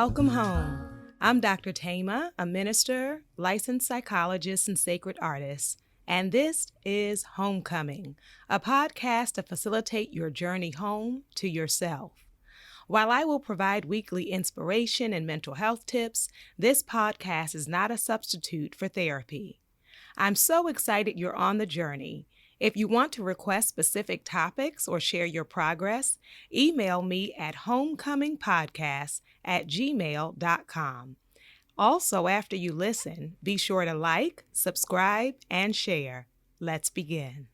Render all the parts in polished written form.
Welcome home. I'm Dr. Thema, a minister, licensed psychologist, and sacred artist, and this is Homecoming, a podcast to facilitate your journey home to yourself. While I will provide weekly inspiration and mental health tips, this podcast is not a substitute for therapy. I'm so excited you're on the journey. If you want to request specific topics or share your progress, email me at homecomingpodcast@gmail.com. Also, after you listen, be sure to like, subscribe, and share. Let's begin.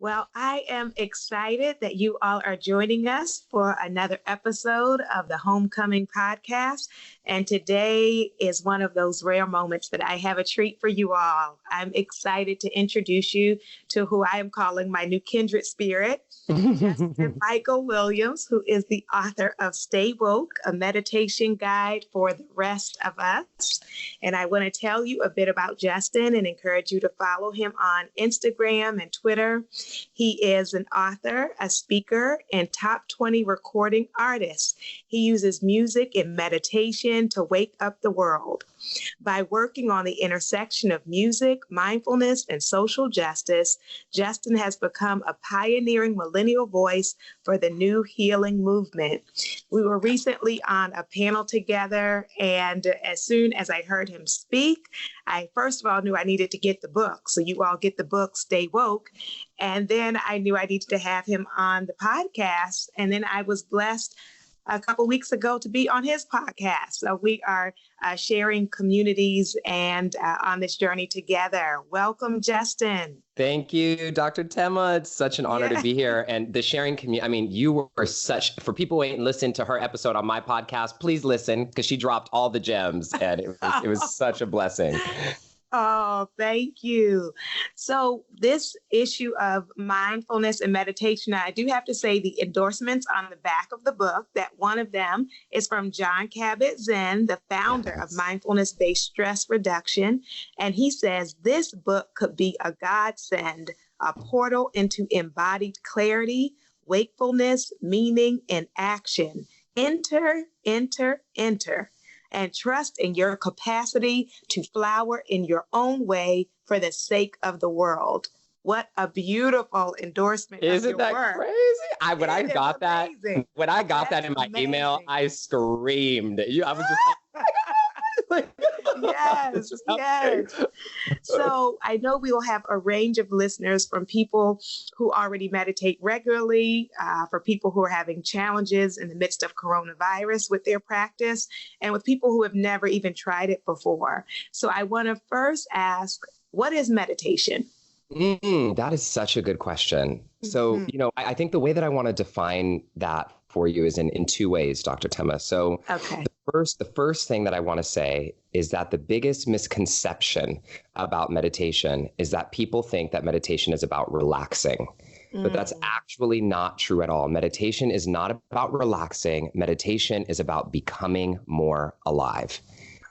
Well, I am excited that you all are joining us for another episode of the Homecoming Podcast. And today is one of those rare moments that I have a treat for you all. I'm excited to introduce you to who I am calling my new kindred spirit, Justin Michael Williams, who is the author of Stay Woke, a meditation guide for the rest of us. And I want to tell you a bit about Justin and encourage you to follow him on Instagram and Twitter. He is an author, a speaker, and top 20 recording artist. He uses music and meditation to wake up the world. By working on the intersection of music, mindfulness, and social justice, Justin has become a pioneering millennial voice for the new healing movement. We were recently on a panel together, and as soon as I heard him speak, I first of all knew I needed to get the book. So you all get the book, Stay Woke. And then I knew I needed to have him on the podcast. And then I was blessed a couple weeks ago to be on his podcast. So we are sharing communities and on this journey together. Welcome, Justin. Thank you, Dr. Thema. It's such an honor to be here. And the sharing community, I mean, you were such, for people who ain't listened to her episode on my podcast, please listen because she dropped all the gems and it was such a blessing. Oh, thank you. So this issue of mindfulness and meditation, I do have to say the endorsements on the back of the book, that one of them is from Jon Kabat-Zinn, the founder of mindfulness-based stress reduction. And he says this book could be a godsend, a portal into embodied clarity, wakefulness, meaning, and action. Enter, enter, enter. And trust in your capacity to flower in your own way for the sake of the world. What a beautiful endorsement. Isn't that work. Crazy? When I got that in my email, I screamed. I was just like, yes. So I know we will have a range of listeners, from people who already meditate regularly, for people who are having challenges in the midst of coronavirus with their practice, and with people who have never even tried it before. So I want to first ask, what is meditation? That is such a good question. So, I think the way that I want to define that for you is in two ways, Dr. Thema. So the first thing that I want to say is that the biggest misconception about meditation is that people think that meditation is about relaxing. But that's actually not true at all. Meditation is not about relaxing. Meditation is about becoming more alive.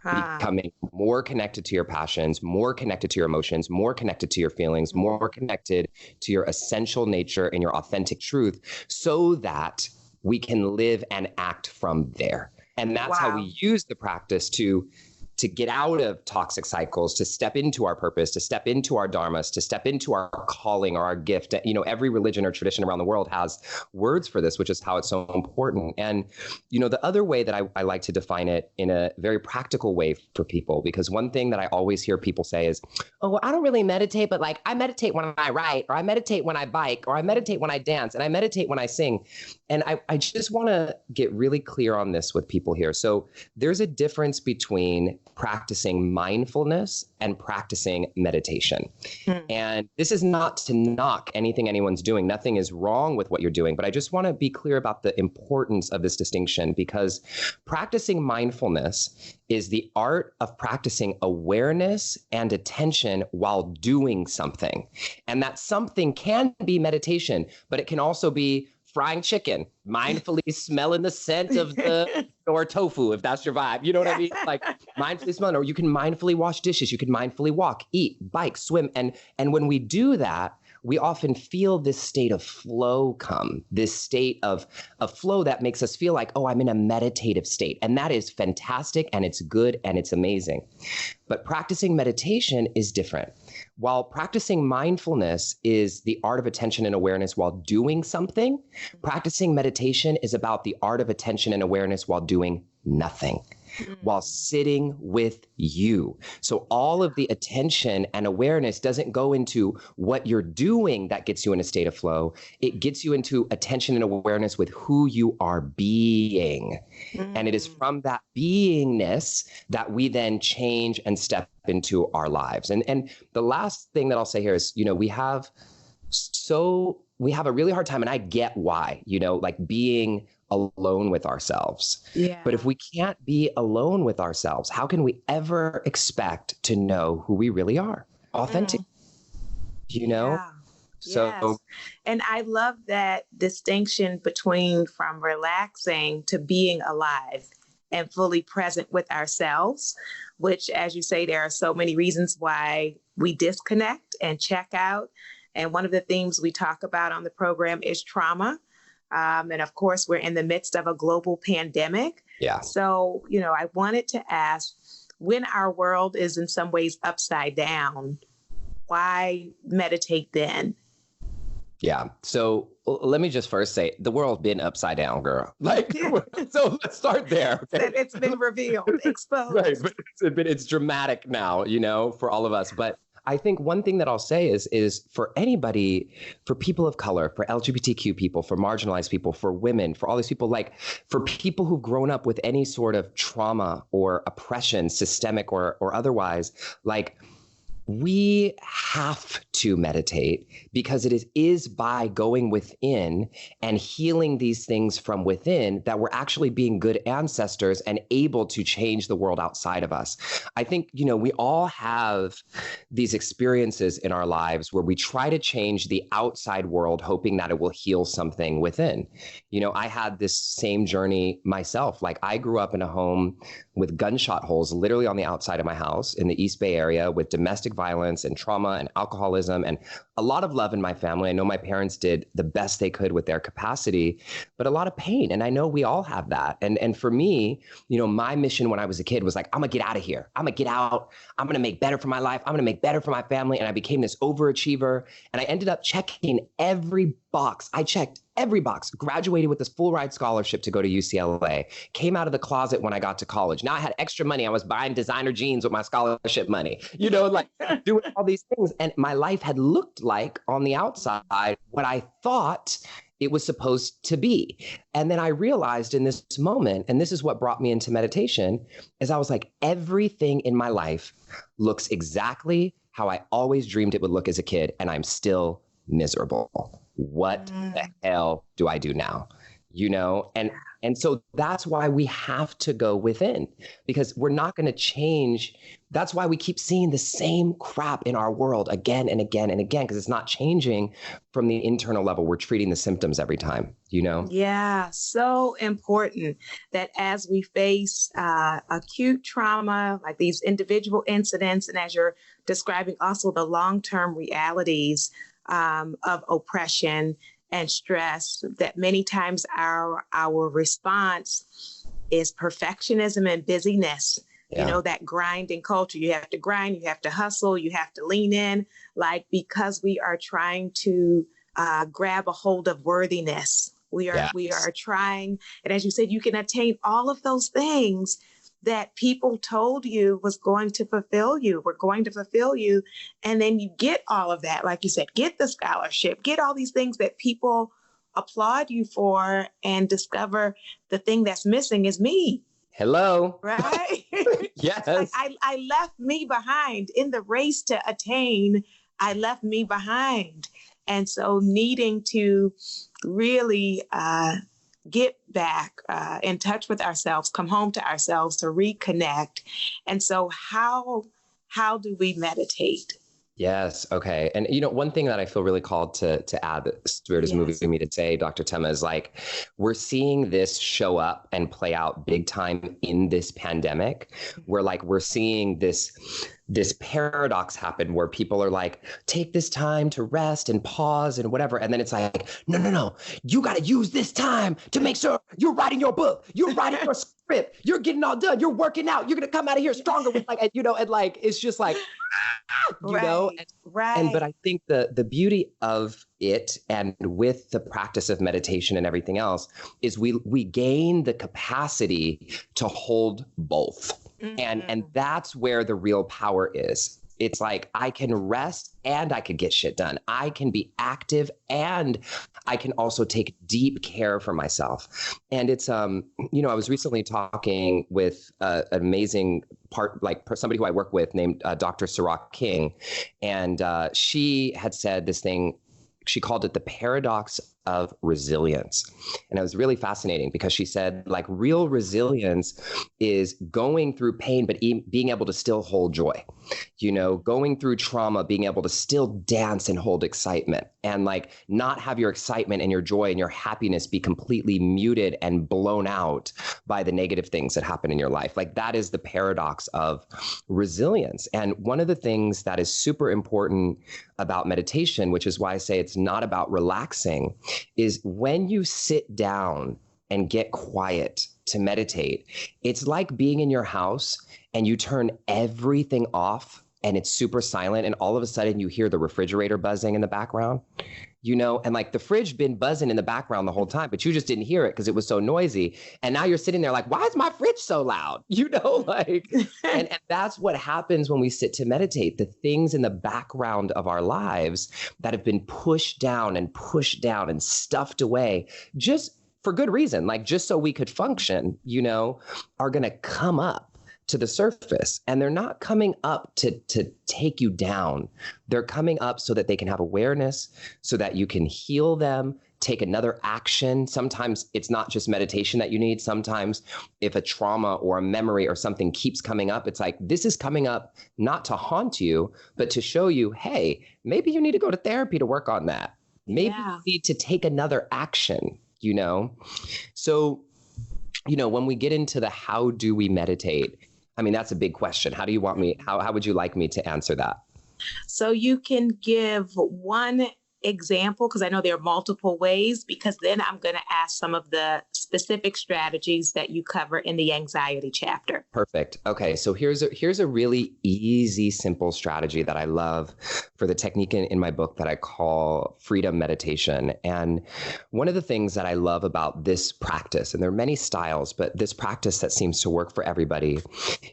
Becoming more connected to your passions, more connected to your emotions, more connected to your feelings, more connected to your essential nature and your authentic truth, so that we can live and act from there. And that's how we use the practice to get out of toxic cycles, to step into our purpose, to step into our dharmas, to step into our calling or our gift. Every religion or tradition around the world has words for this, which is how it's so important. And, the other way that I like to define it in a very practical way for people, because one thing that I always hear people say is, oh, well, I don't really meditate, but like I meditate when I write, or I meditate when I bike, or I meditate when I dance, and I meditate when I sing. And I just want to get really clear on this with people here. So there's a difference between practicing mindfulness and practicing meditation. And this is not to knock anything anyone's doing. Nothing is wrong with what you're doing, but I just want to be clear about the importance of this distinction, because practicing mindfulness is the art of practicing awareness and attention while doing something. And that something can be meditation, but it can also be frying chicken, mindfully smelling the scent of or tofu, if that's your vibe. You know what I mean? Like mindfully smelling, or you can mindfully wash dishes. You can mindfully walk, eat, bike, swim. And when we do that, we often feel this state of flow come, this state of flow that makes us feel like, oh, I'm in a meditative state. And that is fantastic and it's good and it's amazing. But practicing meditation is different. While practicing mindfulness is the art of attention and awareness while doing something, practicing meditation is about the art of attention and awareness while doing nothing, while sitting with you. So all of the attention and awareness doesn't go into what you're doing that gets you in a state of flow. It gets you into attention and awareness with who you are being. And it is from that beingness that we then change and step into our lives. And the last thing that I'll say here is, we have a really hard time, and I get why, like being alone with ourselves. Yeah. But if we can't be alone with ourselves, how can we ever expect to know who we really are? Authentic, Yeah. So, yes. And I love that distinction between from relaxing to being alive and fully present with ourselves, which, as you say, there are so many reasons why we disconnect and check out. And one of the themes we talk about on the program is trauma. And of course, we're in the midst of a global pandemic. Yeah. So, I wanted to ask, when our world is in some ways upside down, why meditate then? Yeah. So let me just first say the world's been upside down, girl. So let's start there. Okay? It's been revealed, exposed. Right. But it's dramatic now, for all of us. But I think one thing that I'll say is for anybody, for people of color, for LGBTQ people, for marginalized people, for women, for all these people, like for people who've grown up with any sort of trauma or oppression, systemic or otherwise, like we have to meditate because it is by going within and healing these things from within that we're actually being good ancestors and able to change the world outside of us. I think, we all have these experiences in our lives where we try to change the outside world, hoping that it will heal something within. I had this same journey myself. Like I grew up in a home with gunshot holes literally on the outside of my house in the East Bay area with domestic violence and trauma and alcoholism and a lot of love in my family. I know my parents did the best they could with their capacity, but a lot of pain. And I know we all have that. And for me, my mission when I was a kid was like, I'm gonna get out of here. I'm gonna get out. I'm gonna make better for my life. I'm gonna make better for my family. And I became this overachiever. And I ended up checking every box. I checked every box, graduated with this full ride scholarship to go to UCLA, came out of the closet when I got to college. Now I had extra money. I was buying designer jeans with my scholarship money, like doing all these things. And my life had looked like on the outside what I thought it was supposed to be. And then I realized in this moment, and this is what brought me into meditation, is I was like, everything in my life looks exactly how I always dreamed it would look as a kid. And I'm still miserable. What the hell do I do now? And so that's why we have to go within, because we're not going to change. That's why we keep seeing the same crap in our world again and again and again, because it's not changing from the internal level. We're treating the symptoms every time, Yeah, so important that as we face acute trauma, like these individual incidents, and as you're describing also the long-term realities of oppression and stress, that many times our response is perfectionism and busyness. Yeah. That grinding culture. You have to grind, you have to hustle, you have to lean in, because we are trying to grab a hold of worthiness. We are trying, and as you said, you can attain all of those things that people told you was going to fulfill you, were going to fulfill you. And then you get all of that, like you said, get the scholarship, get all these things that people applaud you for, and discover the thing that's missing is me. Hello. Right? Yes. I left me behind in the race to attain. I left me behind. And so needing to really get back in touch with ourselves, come home to ourselves, to reconnect. And so how do we meditate? Yes. Okay. And one thing that I feel really called to add that Spirit is moving me to say, Dr. Thema, is like, we're seeing this show up and play out big time in this pandemic, where like we're seeing this this paradox happen where people are like, take this time to rest and pause and whatever. And then it's like, no, you got to use this time to make sure you're writing your book, you're writing your script, you're getting all done, you're working out, you're going to come out of here stronger with like, and like, it's just like, right. But I think the beauty of it, and with the practice of meditation and everything else, is we gain the capacity to hold both. And that's where the real power is. It's like, I can rest and I can get shit done. I can be active and I can also take deep care for myself. And it's, I was recently talking with an amazing somebody who I work with named Dr. King. And she had said this thing, she called it the paradox of resilience. And it was really fascinating because she said, like, real resilience is going through pain, but being able to still hold joy, going through trauma, being able to still dance and hold excitement, and like not have your excitement and your joy and your happiness be completely muted and blown out by the negative things that happen in your life. Like, that is the paradox of resilience. And one of the things that is super important about meditation, which is why I say it's not about relaxing, is when you sit down and get quiet to meditate, it's like being in your house and you turn everything off and it's super silent, and all of a sudden you hear the refrigerator buzzing in the background, and like the fridge been buzzing in the background the whole time, but you just didn't hear it because it was so noisy. And now you're sitting there like, why is my fridge so loud? And that's what happens when we sit to meditate. The things in the background of our lives that have been pushed down and stuffed away, just for good reason, like just so we could function, are going to come up to the surface. And they're not coming up to take you down. They're coming up so that they can have awareness, so that you can heal them, take another action. Sometimes it's not just meditation that you need. Sometimes if a trauma or a memory or something keeps coming up, it's like, this is coming up not to haunt you, but to show you, hey, maybe you need to go to therapy to work on that. Maybe you need to take another action, So, when we get into the how do we meditate, I mean, that's a big question. How would you like me to answer that? So you can give one example, because I know there are multiple ways, because then I'm going to ask some of the specific strategies that you cover in the anxiety chapter. Perfect. Okay. So here's a really easy, simple strategy that I love for the technique in my book that I call freedom meditation. And one of the things that I love about this practice, and there are many styles, but this practice that seems to work for everybody,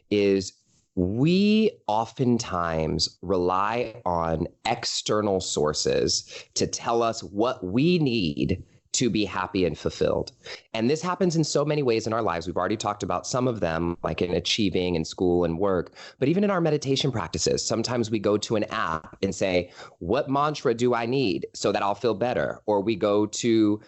is we oftentimes rely on external sources to tell us what we need to be happy and fulfilled. And this happens in so many ways in our lives. We've already talked about some of them, like in achieving in school and work, but even in our meditation practices, sometimes we go to an app and say, what mantra do I need so that I'll feel better? Or we go to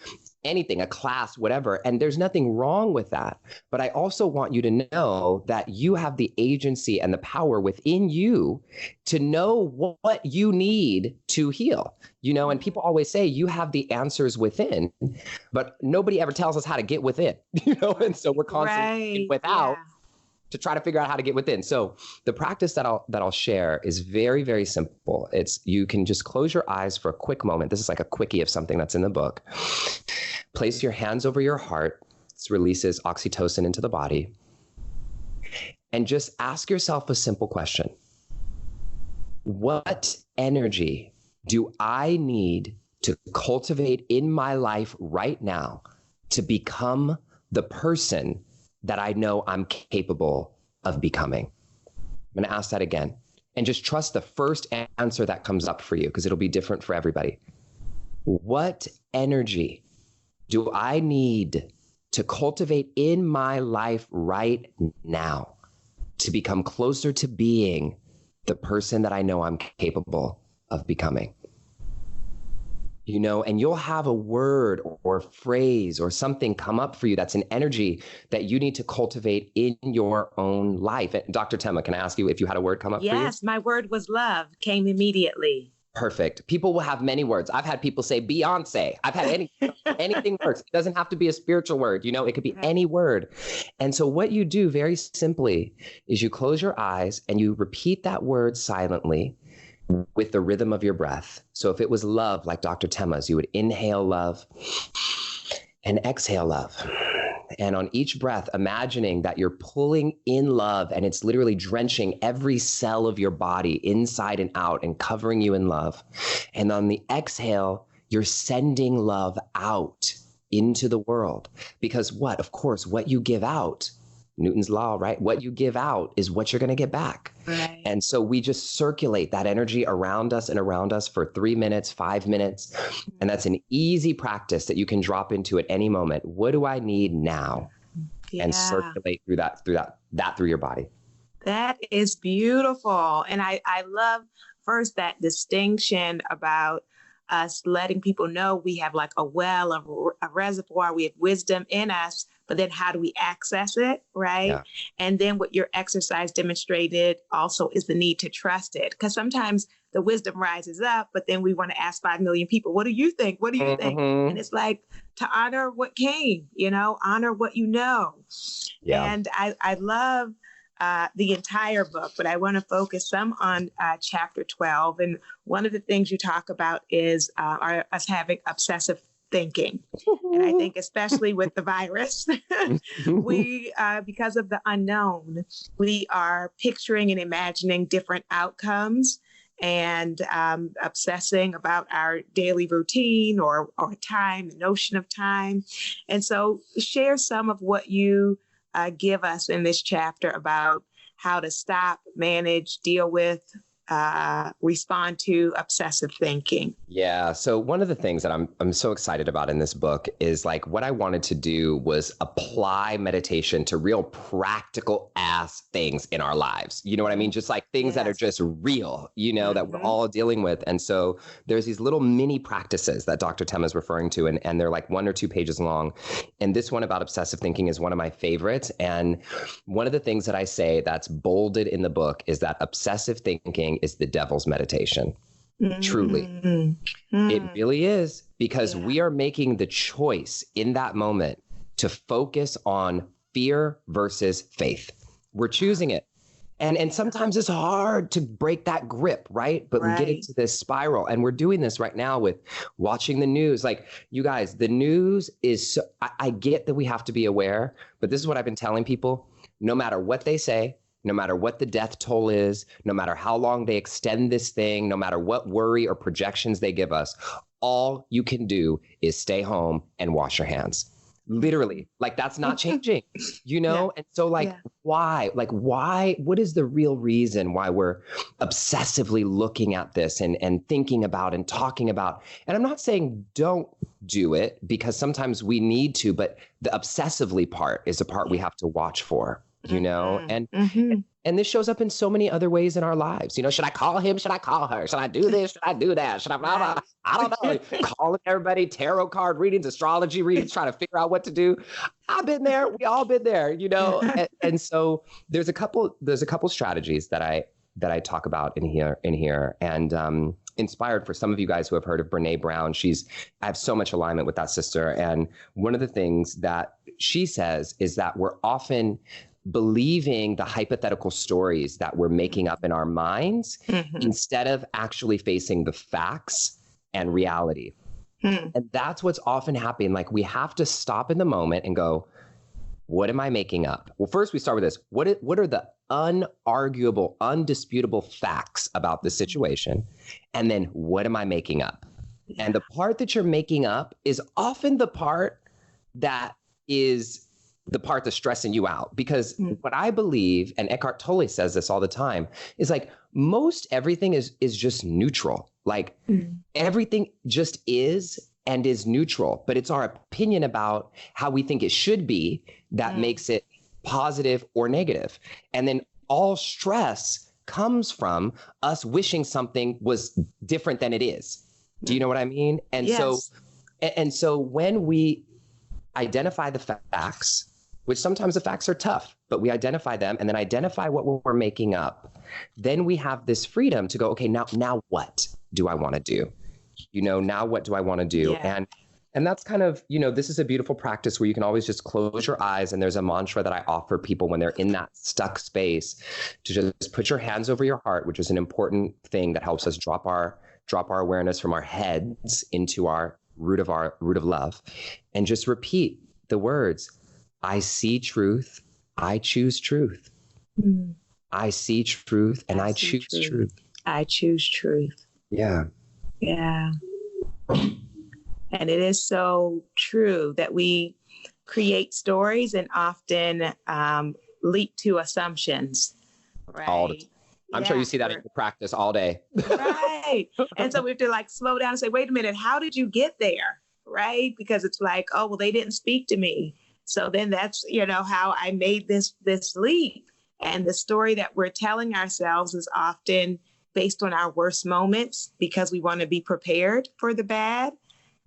anything, a class, whatever. And there's nothing wrong with that. But I also want you to know that you have the agency and the power within you to know what you need to heal. And people always say you have the answers within, but nobody ever tells us how to get within, and so we're constantly without to try to figure out how to get within. So the practice that I'll share is very, very simple. You can just close your eyes for a quick moment. This is like a quickie of something that's in the book. Place your hands over your heart. This releases oxytocin into the body. And just ask yourself a simple question. What energy do I need to cultivate in my life right now to become the person that I know I'm capable of becoming? I'm going to ask that again. And just trust the first answer that comes up for you, because it'll be different for everybody. What energy do I need to cultivate in my life right now to become closer to being the person that I know I'm capable of becoming? And you'll have a word or phrase or something come up for you that's an energy that you need to cultivate in your own life. And Dr. Thema, can I ask you if you had a word come up for you? Yes, my word was love, came immediately. Perfect. People will have many words. I've had people say Beyonce. I've had anything works. It doesn't have to be a spiritual word. It could be any word. And so what you do very simply is you close your eyes and you repeat that word silently with the rhythm of your breath. So if it was love, like Dr. Thema's, you would inhale love and exhale love. And on each breath, imagining that you're pulling in love and it's literally drenching every cell of your body inside and out and covering you in love. And on the exhale, you're sending love out into the world. Because what? Of course, what you give out, Newton's law, right? What you give out is what you're going to get back. Right. And so we just circulate that energy around us and around us for 3 minutes, 5 minutes. And that's an easy practice that you can drop into at any moment. What do I need now? Yeah. And circulate through your body. That is beautiful. And I love first that distinction about us letting people know we have like a well, a reservoir, we have wisdom in us, but then how do we access it, right? Yeah. And then what your exercise demonstrated also is the need to trust it. Because sometimes the wisdom rises up, but then we want to ask 5 million people, what do you think? What do you think? And it's like to honor what came, honor what you know. Yeah. And I love the entire book, but I want to focus some on chapter 12. And one of the things you talk about is us having obsessive thinking. And I think especially with the virus, we, because of the unknown, we are picturing and imagining different outcomes and obsessing about our daily routine or time, the notion of time. And so share some of what you give us in this chapter about how to stop, manage, deal with, respond to obsessive thinking. Yeah. So one of the things that I'm so excited about in this book is like what I wanted to do was apply meditation to real practical ass things in our lives. You know what I mean? Just like things that are just real, that we're all dealing with. And so there's these little mini practices that Dr. Thema is referring to, and they're like 1 or 2 pages long. And this one about obsessive thinking is one of my favorites. And one of the things that I say that's bolded in the book is that obsessive thinking is the devil's meditation. Truly. It really is, because we are making the choice in that moment to focus on fear versus faith. We're choosing it. And sometimes it's hard to break that grip, right? But we get into this spiral, and we're doing this right now with watching the news. Like, you guys, the news is, I get that we have to be aware, but this is what I've been telling people. No matter what they say, no matter what the death toll is, no matter how long they extend this thing, no matter what worry or projections they give us, all you can do is stay home and wash your hands. Literally, like that's not changing, And so why, what is the real reason why we're obsessively looking at this and thinking about and talking about? And I'm not saying don't do it, because sometimes we need to, but the obsessively part is the part we have to watch for. And this shows up in so many other ways in our lives. Should I call him? Should I call her? Should I do this? Should I do that? Should I blah, blah? I don't know. Calling everybody, tarot card readings, astrology readings, trying to figure out what to do. I've been there. We all been there, and so there's a couple strategies that I talk about in here and inspired for some of you guys who have heard of Brene Brown. I have so much alignment with that sister. And one of the things that she says is that we're often believing the hypothetical stories that we're making up in our minds instead of actually facing the facts and reality. And that's what's often happening. Like, we have to stop in the moment and go, what am I making up? Well, first we start with this. What are the unarguable, undisputable facts about the situation? And then what am I making up? And the part that you're making up is often the part that is the part that's stressing you out. Because what I believe, and Eckhart Tolle says this all the time, is like most everything is just neutral. Like everything just is and is neutral, but it's our opinion about how we think it should be that makes it positive or negative. And then all stress comes from us wishing something was different than it is. Do you know what I mean? And so when we identify the facts, which sometimes the facts are tough, but we identify them and then identify what we're making up, then we have this freedom to go, okay, now what? do I want to do? Now what do I want to do? Yeah. And that's kind of, this is a beautiful practice where you can always just close your eyes. And there's a mantra that I offer people when they're in that stuck space to just put your hands over your heart, which is an important thing that helps us drop our awareness from our heads into our root of love, and just repeat the words, I see truth, I choose truth. Mm. I see truth and I choose truth. I choose truth. Yeah. Yeah. And it is so true that we create stories and often leap to assumptions, right? I'm sure you see that in your practice all day. Right. And so we have to slow down and say, wait a minute, how did you get there? Right? Because it's oh, well, they didn't speak to me. So then that's, how I made this leap. And the story that we're telling ourselves is often based on our worst moments because we want to be prepared for the bad.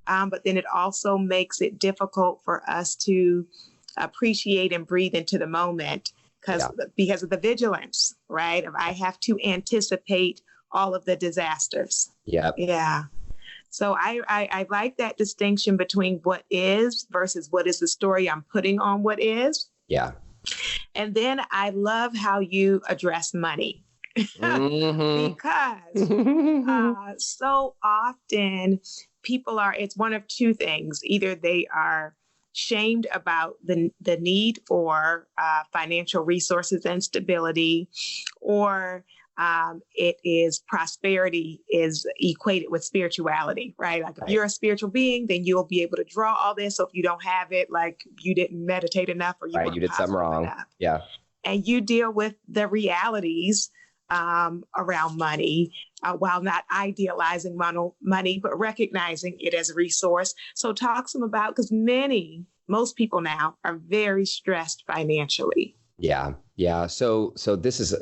But then it also makes it difficult for us to appreciate and breathe into the moment because of the vigilance, right? I have to anticipate all of the disasters. Yeah. Yeah. So I like that distinction between what is versus what is the story I'm putting on what is. Yeah. And then I love how you address money. Mm-hmm. Because so often people it's one of two things. Either they are shamed about the need for financial resources and stability, or it is prosperity is equated with spirituality, right? If you're a spiritual being, then you'll be able to draw all this. So if you don't have it, you didn't meditate enough or you did something wrong enough. Yeah. And you deal with the realities around money while not idealizing money, but recognizing it as a resource. So talk some about, because most people now are very stressed financially. Yeah. Yeah. So this is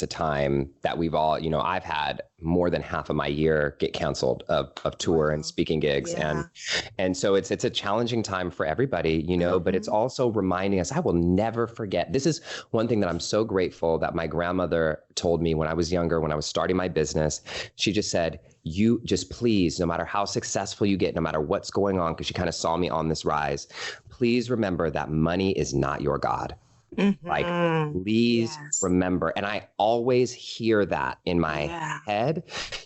a time that we've all, I've had more than half of my year get canceled of tour and speaking gigs. Yeah. And so it's a challenging time for everybody, mm-hmm. but it's also reminding us, I will never forget. This is one thing that I'm so grateful that my grandmother told me when I was younger, when I was starting my business. She just said, you just please, no matter how successful you get, no matter what's going on, because she kind of saw me on this rise, please remember that money is not your God. Mm-hmm. Please remember. And I always hear that in my head,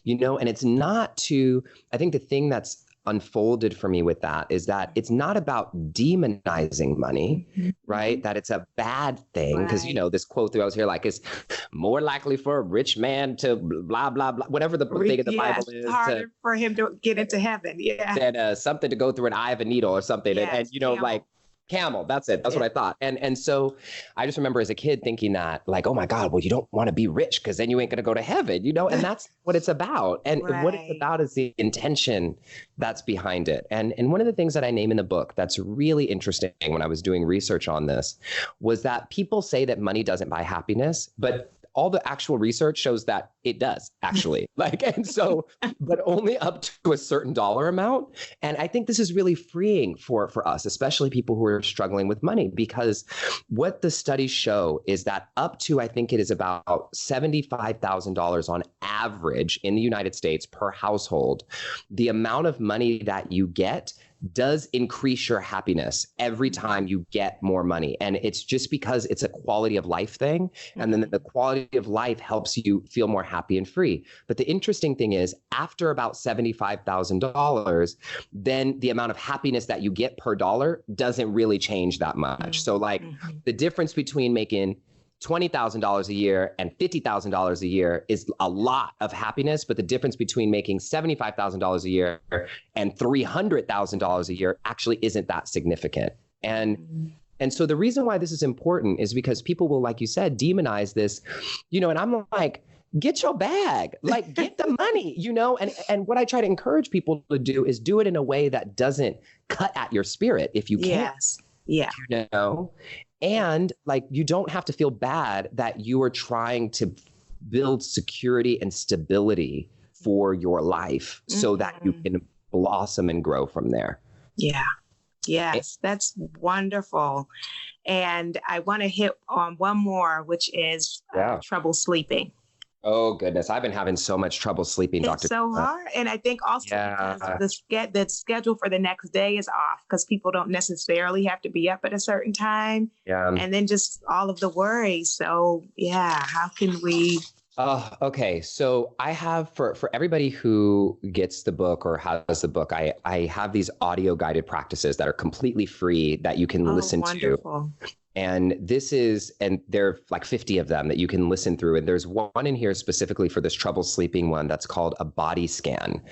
and it's not I think the thing that's unfolded for me with that is that it's not about demonizing money, mm-hmm. right? That it's a bad thing. Because, this quote through I was here, it's more likely for a rich man to blah, blah, blah, whatever the thing in the Bible is. It's harder for him to get into heaven. Yeah. Than something to go through an eye of a needle or something. Yes, and camel. That's it. That's what I thought. And so I just remember as a kid thinking that oh my God, well, you don't want to be rich because then you ain't going to go to heaven, and that's what it's about. And what it's about is the intention that's behind it. And one of the things that I name in the book that's really interesting when I was doing research on this was that people say that money doesn't buy happiness, but all the actual research shows that it does actually, and so, but only up to a certain dollar amount. And I think this is really freeing for us, especially people who are struggling with money, because what the studies show is that up to, I think it is about $75,000 on average in the United States per household, the amount of money that you get does increase your happiness every time you get more money. And it's just because it's a quality of life thing. And then the quality of life helps you feel more happy and free. But the interesting thing is after about $75,000, then the amount of happiness that you get per dollar doesn't really change that much. So the difference between making $20,000 a year and $50,000 a year is a lot of happiness, but the difference between making $75,000 a year and $300,000 a year actually isn't that significant. And so the reason why this is important is because people will, like you said, demonize this, and I'm like, get your bag, get the money, and what I try to encourage people to do is do it in a way that doesn't cut at your spirit if you can. Yes. Yeah. And you don't have to feel bad that you are trying to build security and stability for your life so that you can blossom and grow from there. Yeah. Yes, that's wonderful. And I want to hit on one more, which is trouble sleeping. Oh goodness, I've been having so much trouble sleeping, It's Dr. so hard. And I think also because Yeah. the schedule for the next day is off because people don't necessarily have to be up at a certain time. Yeah. And then just all of the worry. So yeah, how can we? Okay. So I have for everybody who gets the book or has the book, I have these audio guided practices that are completely free that you can listen Wonderful. to. And there are like 50 of them that you can listen through. And there's one in here specifically for this trouble sleeping one that's called a body scan.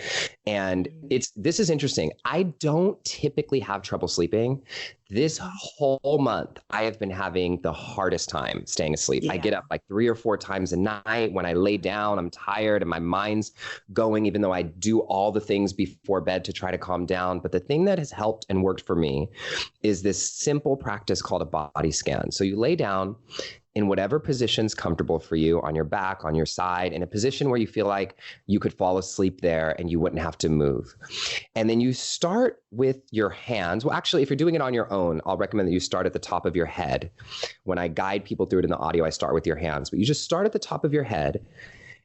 And this is interesting. I don't typically have trouble sleeping. This whole month, I have been having the hardest time staying asleep. Yeah. I get up like 3 or 4 times a night. When I lay down, I'm tired and my mind's going, even though I do all the things before bed to try to calm down. But the thing that has helped and worked for me is this simple practice called a body scan. So you lay down in whatever position's comfortable for you, on your back, on your side, in a position where you feel like you could fall asleep there and you wouldn't have to move. And then you start with your hands. Well, actually, if you're doing it on your own, I'll recommend that you start at the top of your head. When I guide people through it in the audio, I start with your hands, but you just start at the top of your head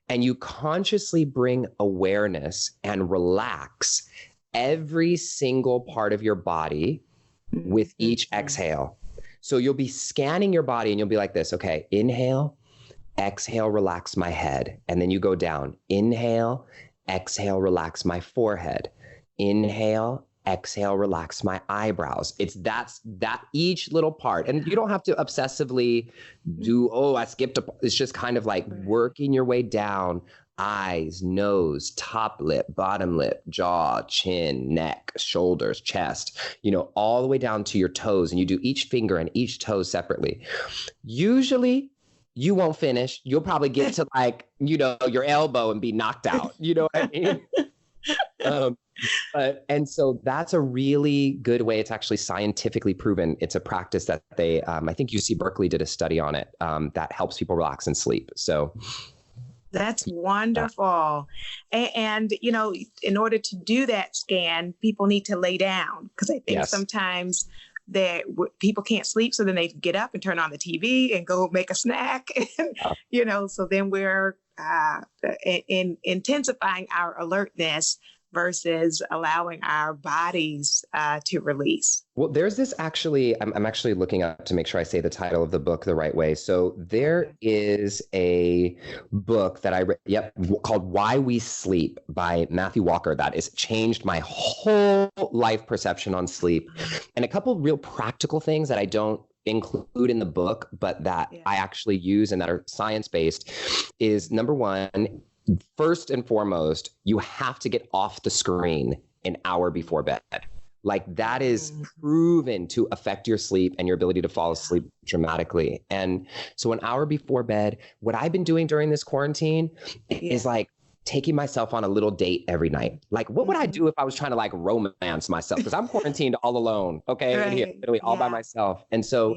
and you consciously bring awareness and relax every single part of your body with each exhale. So you'll be scanning your body and you'll be like this. Okay, inhale, exhale, relax my head. And then you go down. Inhale, exhale, relax my forehead. Inhale, exhale, relax my eyebrows. That's each little part. And you don't have to obsessively do, I skipped it's just kind of like working your way down. Eyes, nose, top lip, bottom lip, jaw, chin, neck, shoulders, chest, all the way down to your toes. And you do each finger and each toe separately. Usually you won't finish. You'll probably get to your elbow and be knocked out. You know what I mean? And so that's a really good way. It's actually scientifically proven. It's a practice that they, I think UC Berkeley did a study on it that helps people relax and sleep. So that's wonderful. And, in order to do that scan, people need to lay down because I think sometimes that people can't sleep. So then they get up and turn on the TV and go make a snack, and, so then we're intensifying our alertness versus allowing our bodies to release. Well, there's this actually, I'm actually looking up to make sure I say the title of the book the right way. So there is a book that I read, called Why We Sleep by Matthew Walker that has changed my whole life perception on sleep. And a couple of real practical things that I don't include in the book, but that I actually use and that are science-based is number one, first and foremost, you have to get off the screen an hour before bed. Like that is proven to affect your sleep and your ability to fall asleep dramatically. And so an hour before bed, what I've been doing during this quarantine is like taking myself on a little date everlike night. Like what would I do if I was trying to like romance myself? Because I'm quarantined all alone. Okay. Right. Here, literally all by myself. And so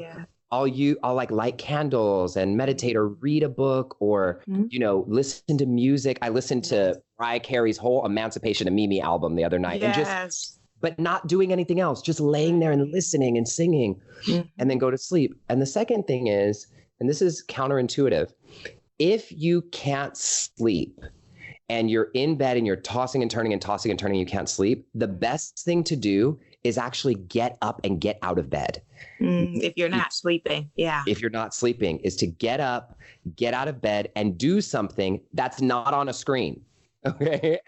I'll like light candles and meditate or read a book or, listen to music. I listened to Mariah Carey's whole Emancipation of Mimi album the other night and but not doing anything else, just laying there and listening and singing and then go to sleep. And the second thing is, and this is counterintuitive, if you can't sleep and you're in bed and you're tossing and turning and tossing and turning, you can't sleep, the best thing to do is actually get up and get out of bed. If you're not sleeping, If you're not sleeping, is to get up, get out of bed and do something that's not on a screen. Okay.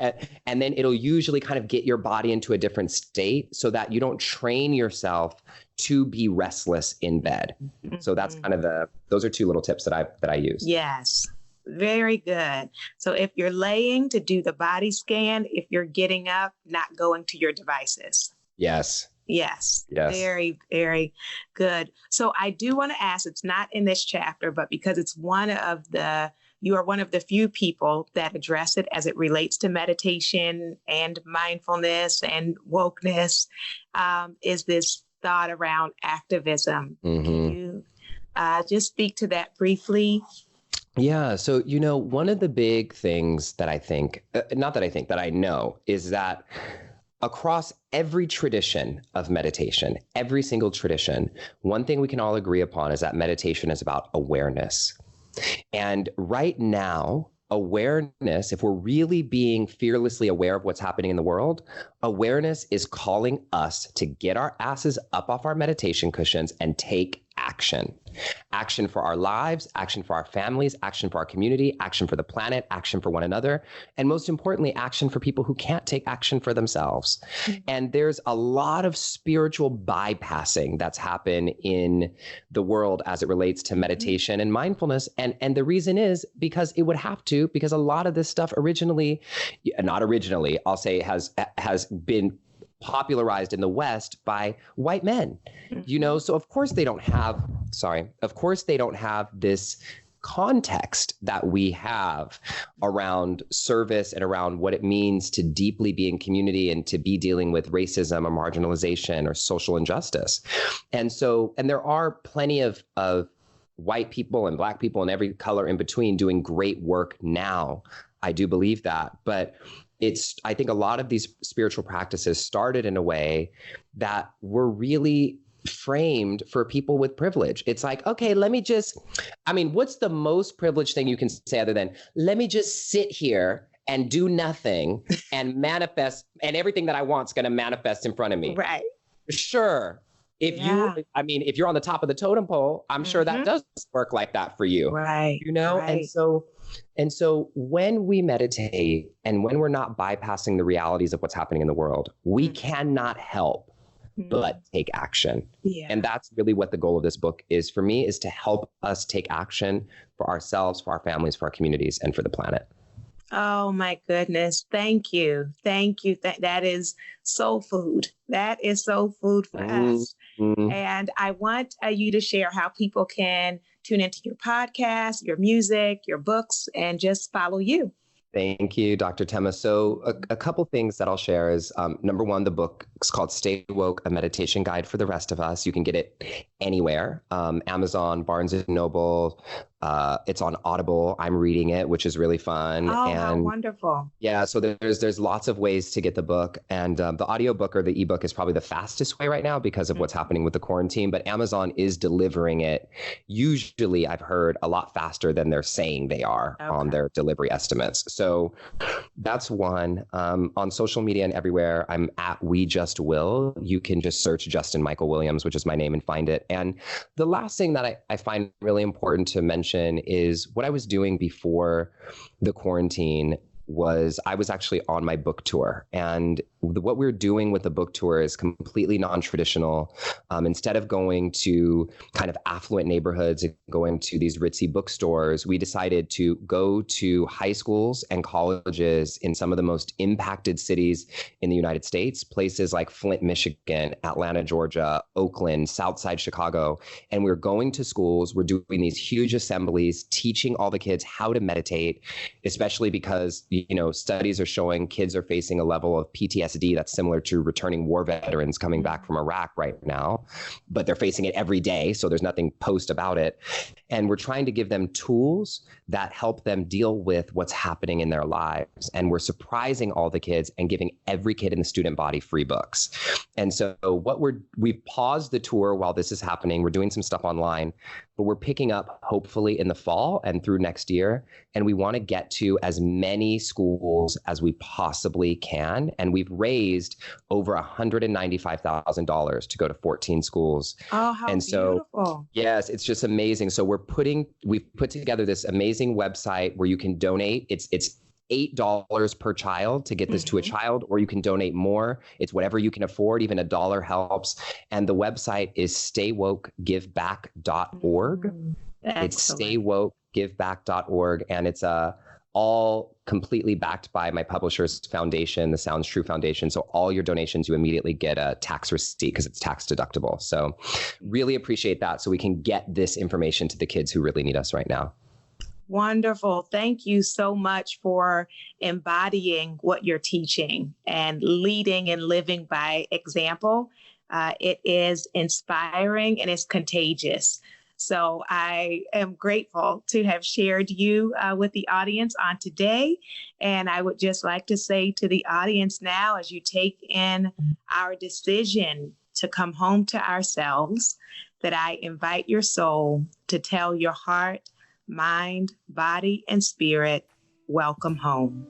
And then it'll usually kind of get your body into a different state so that you don't train yourself to be restless in bed. So that's kind of those are 2 little tips that I use. Yes. Very good. So if you're laying, to do the body scan. If you're getting up, not going to your devices. Yes. Very, very good. So I do want to ask, it's not in this chapter, but because it's you are one of the few people that address it as it relates to meditation and mindfulness and wokeness, is this thought around activism. Can you just speak to that briefly? Yeah. So, one of the big things that I think, that I know is that across every tradition of meditation, every single tradition, one thing we can all agree upon is that meditation is about awareness. And right now, awareness, if we're really being fearlessly aware of what's happening in the world, awareness is calling us to get our asses up off our meditation cushions and take action. Action for our lives, action for our families, action for our community, action for the planet, action for one another, and most importantly, action for people who can't take action for themselves. And there's a lot of spiritual bypassing that's happened in the world as it relates to meditation and mindfulness. And the reason is because it would have to, because a lot of this stuff not originally, I'll say has been popularized in the West by white men, so of course they don't have this context that we have around service and around what it means to deeply be in community and to be dealing with racism or marginalization or social injustice. And there are plenty of white people and Black people and every color in between doing great work now. I do believe that, but I think a lot of these spiritual practices started in a way that were really framed for people with privilege. It's like, okay, what's the most privileged thing you can say other than, let me just sit here and do nothing and manifest, and everything that I want is going to manifest in front of me. Right. Sure. If you're on the top of the totem pole, I'm sure that does work like that for you. Right. Right. And so when we meditate and when we're not bypassing the realities of what's happening in the world, we cannot help but take action. Yeah. And that's really what the goal of this book is for me, is to help us take action for ourselves, for our families, for our communities, and for the planet. Oh my goodness. Thank you. Thank you. That is soul food. That is soul food for us. And I want you to share how people can tune into your podcast, your music, your books, and just follow you. Thank you, Dr. Thema. So a couple things that I'll share is, number one, the book is called Stay Woke, A Meditation Guide for the Rest of Us. You can get it anywhere, Amazon, Barnes & Noble. It's on Audible. I'm reading it, which is really fun. Oh, how wonderful. Yeah, so there's lots of ways to get the book. And the audiobook or the ebook is probably the fastest way right now because of what's happening with the quarantine. But Amazon is delivering it, usually, I've heard, a lot faster than they're saying they are on their delivery estimates. So that's one. On social media and everywhere, I'm at We Just Will. You can just search Justin Michael Williams, which is my name, and find it. And the last thing that I find really important to mention is what I was doing before the quarantine was I was actually on my book tour. And what we're doing with the book tour is completely non-traditional. Instead of going to kind of affluent neighborhoods and going to these ritzy bookstores, we decided to go to high schools and colleges in some of the most impacted cities in the United States, places like Flint, Michigan, Atlanta, Georgia, Oakland, Southside Chicago. And we're going to schools, we're doing these huge assemblies, teaching all the kids how to meditate, especially because, studies are showing kids are facing a level of PTSD that's similar to returning war veterans coming back from Iraq right now, but they're facing it every day. So there's nothing post about it. And we're trying to give them tools that help them deal with what's happening in their lives. And we're surprising all the kids and giving every kid in the student body free books. And so we've paused the tour while this is happening. We're doing some stuff online, but we're picking up hopefully in the fall and through next year. And we want to get to as many schools as we possibly can. And we've raised over $195,000 to go to 14 schools. Oh, how beautiful. Yes, it's just amazing. So we've put together this amazing website where you can donate. It's $8 per child to get this to a child, or you can donate more. It's whatever you can afford. Even $1 helps. And the website is staywokegiveback.org. It's staywokegiveback.org. And it's all completely backed by my publisher's foundation, the Sounds True Foundation. So all your donations, you immediately get a tax receipt because it's tax deductible. So really appreciate that, so we can get this information to the kids who really need us right now. Wonderful. Thank you so much for embodying what you're teaching and leading and living by example. It is inspiring and it's contagious. So I am grateful to have shared you with the audience on today. And I would just like to say to the audience now, as you take in our decision to come home to ourselves, that I invite your soul to tell your heart, mind, body, and spirit, welcome home.